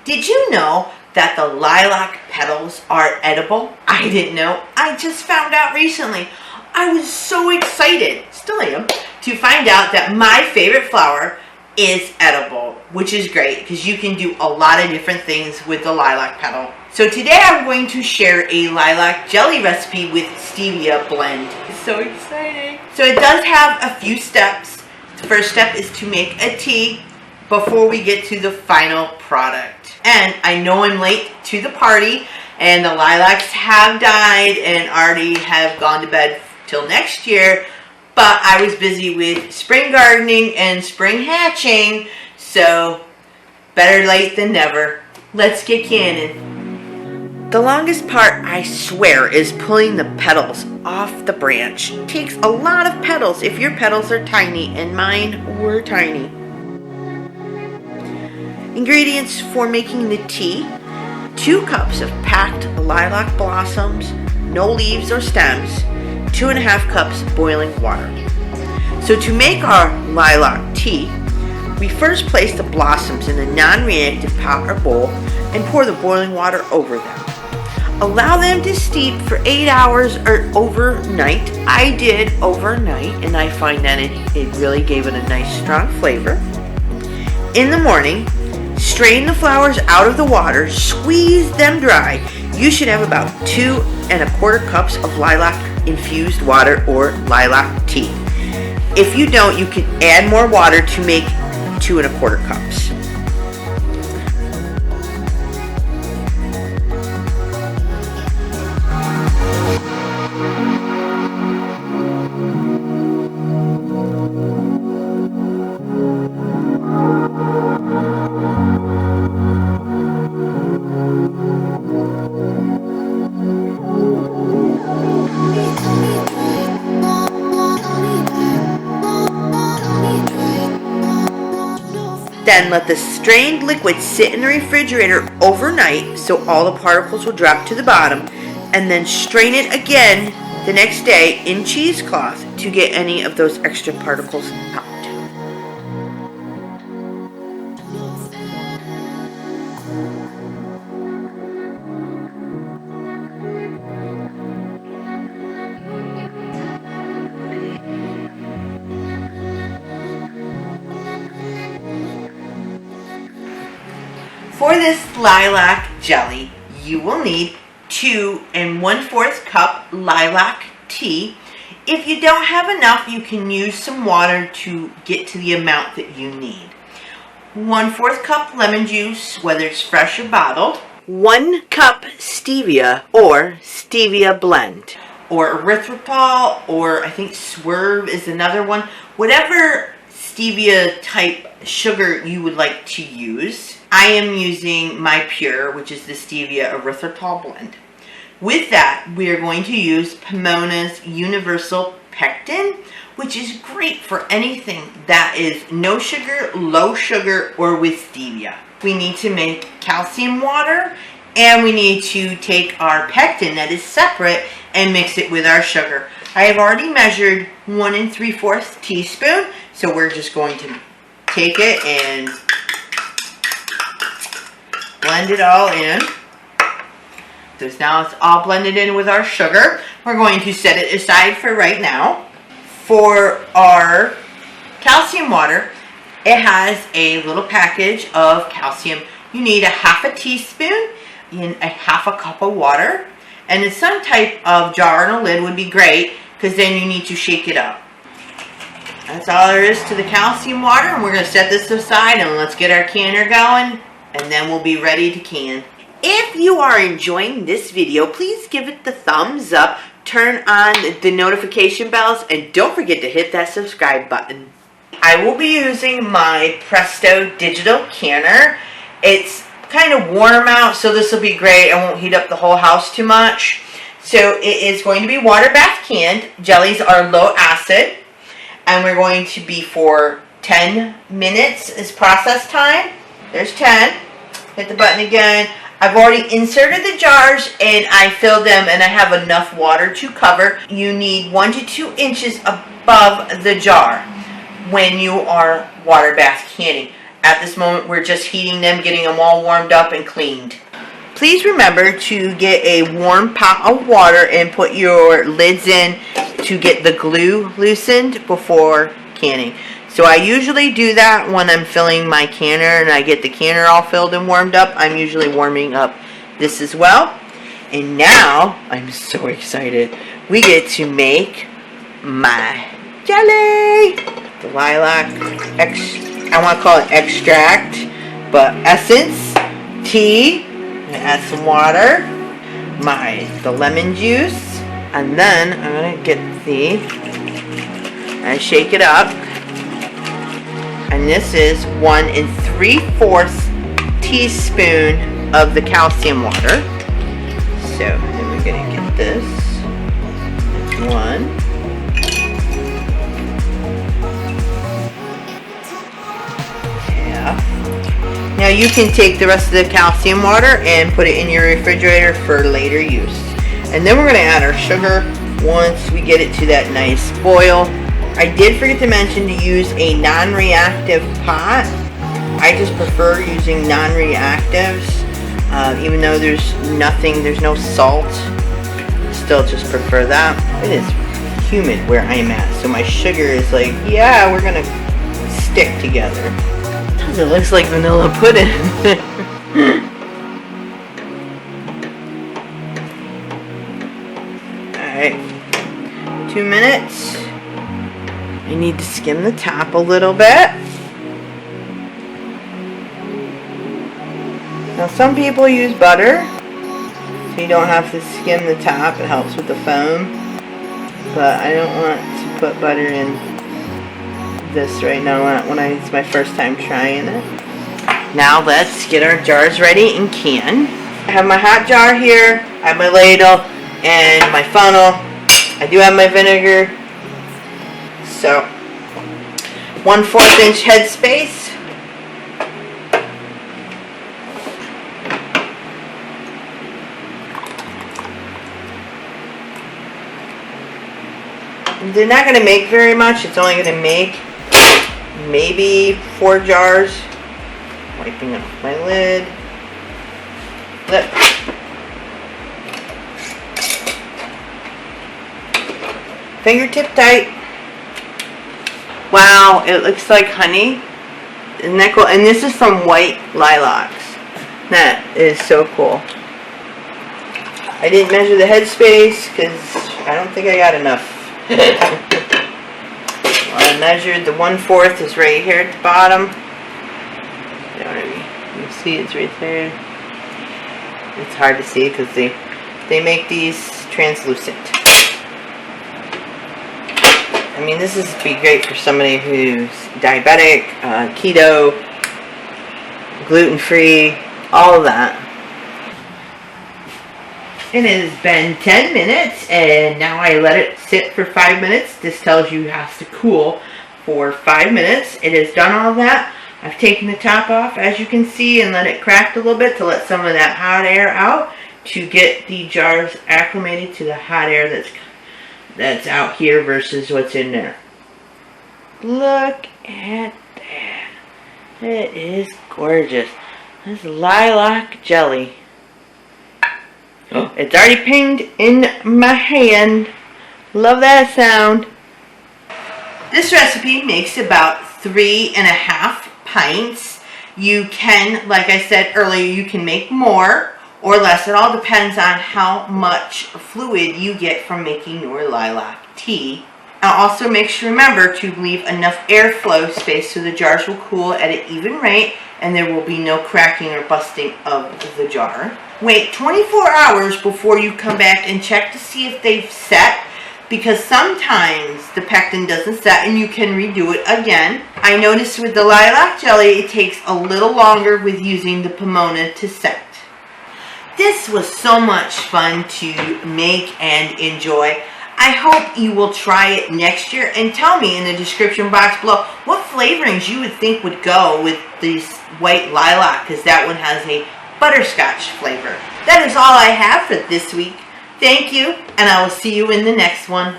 Did you know that the lilac petals are edible? I didn't know. I just found out recently. I was so excited, still am, to find out that my favorite flower is edible, which is great because you can do a lot of different things with the lilac petal. So today I'm going to share a lilac jelly recipe with stevia blend. It's so exciting. So it does have a few steps. The first step is to make a tea before we get to the final product. And I know I'm late to the party and the lilacs have died and already have gone to bed till next year, but I was busy with spring gardening and spring hatching, so better late than never. Let's get canning. The longest part, I swear, is pulling the petals off the branch. It takes a lot of petals if your petals are tiny, and mine were tiny. Ingredients for making the tea: 2 cups of packed lilac blossoms, no leaves or stems, 2.5 cups boiling water. So to make our lilac tea, we first place the blossoms in a non-reactive pot or bowl and pour the boiling water over them. Allow them to steep for 8 hours or overnight. I did overnight, and I find that it really gave it a nice strong flavor. In the morning, strain the flowers out of the water, squeeze them dry. You should have about 2.25 cups of lilac infused water or lilac tea. If you don't, you can add more water to make 2.25 cups. Then let the strained liquid sit in the refrigerator overnight so all the particles will drop to the bottom, and then strain it again the next day in cheesecloth to get any of those extra particles out. For this lilac jelly, you will need 2 1/4 cup lilac tea. If you don't have enough, you can use some water to get to the amount that you need. 1/4 cup lemon juice, whether it's fresh or bottled. 1 cup stevia or stevia blend, or erythritol, or I think swerve is another one. Whatever stevia type sugar you would like to use. I am using my Pure, which is the stevia erythritol blend. With that, we are going to use Pomona's Universal Pectin, which is great for anything that is no sugar, low sugar, or with stevia. We need to make calcium water, and we need to take our pectin that is separate and mix it with our sugar. I have already measured 1 3/4 teaspoon, so we're just going to take it and blend it all in. So now it's all blended in with our sugar. We're going to set it aside for right now. For our calcium water, it has a little package of calcium. You need 1/2 teaspoon in 1/2 cup of water. And in some type of jar and a lid would be great, because then you need to shake it up. That's all there is to the calcium water, and we're going to set this aside and let's get our canner going, and then we'll be ready to can. If you are enjoying this video, please give it the thumbs up, turn on the notification bells, and don't forget to hit that subscribe button. I will be using my Presto digital canner. It's kind of warm out, so this will be great. I won't heat up the whole house too much. So it is going to be Waterbath canned. Jellies are low acid, and we're going to be for 10 minutes is process time. There's 10. Hit the button again. I've already inserted the jars and I filled them, and I have enough water to cover. You need 1 to 2 inches above the jar when you are water bath canning. At this moment, we're just heating them, getting them all warmed up and cleaned. Please remember to get a warm pot of water and put your lids in to get the glue loosened before canning. So I usually do that when I'm filling my canner and I get the canner all filled and warmed up. I'm usually warming up this as well. And now, I'm so excited, we get to make my jelly. The lilac, I want to call it extract, but essence, tea, and add some water, the lemon juice, and then I'm going to get and shake it up. And this is 1 3/4 teaspoon of the calcium water. So then we're going to get this. One. Half. Now you can take the rest of the calcium water and put it in your refrigerator for later use. And then we're going to add our sugar once we get it to that nice boil. I did forget to mention to use a non-reactive pot. I just prefer using non-reactives, even though there's no salt. Still just prefer that. It is humid where I'm at, so my sugar is like, yeah, we're gonna stick together. It looks like vanilla pudding. Alright, 2 minutes. I need to skim the top a little bit. Now some people use butter, so you don't have to skim the top. It helps with the foam. But I don't want to put butter in this right now when it's my first time trying it. Now let's get our jars ready and can. I have my hot jar here, I have my ladle and my funnel. I do have my vinegar. So, 1/4 inch headspace. They're not going to make very much. It's only going to make maybe 4 jars. Wiping off my lid. Lip. Fingertip tight. Wow, it looks like honey. Isn't that cool? And this is from white lilacs. That is so cool. I didn't measure the headspace because I don't think I got enough. I measured the 1/4 is right here at the bottom. You see it's right there. It's hard to see because they make these translucent. I mean, this would be great for somebody who's diabetic, keto, gluten-free, all of that. It has been 10 minutes and now I let it sit for 5 minutes. This tells you it has to cool for 5 minutes. It has done all that. I've taken the top off, as you can see, and let it crack a little bit to let some of that hot air out to get the jars acclimated to the hot air that's out here versus what's in there. Look at that. It is gorgeous. This is lilac jelly. Oh, it's already pinged in my hand. Love that sound. This recipe makes about 3.5 pints. You can, like I said earlier, you can make more or less. It all depends on how much fluid you get from making your lilac tea. Now also make sure, remember to leave enough airflow space so the jars will cool at an even rate and there will be no cracking or busting of the jar. Wait 24 hours before you come back and check to see if they've set, because sometimes the pectin doesn't set and you can redo it again. I noticed with the lilac jelly it takes a little longer with using the pomona to set. This was so much fun to make and enjoy. I hope you will try it next year and tell me in the description box below what flavorings you would think would go with this white lilac, because that one has a butterscotch flavor. That is all I have for this week. Thank you, and I will see you in the next one.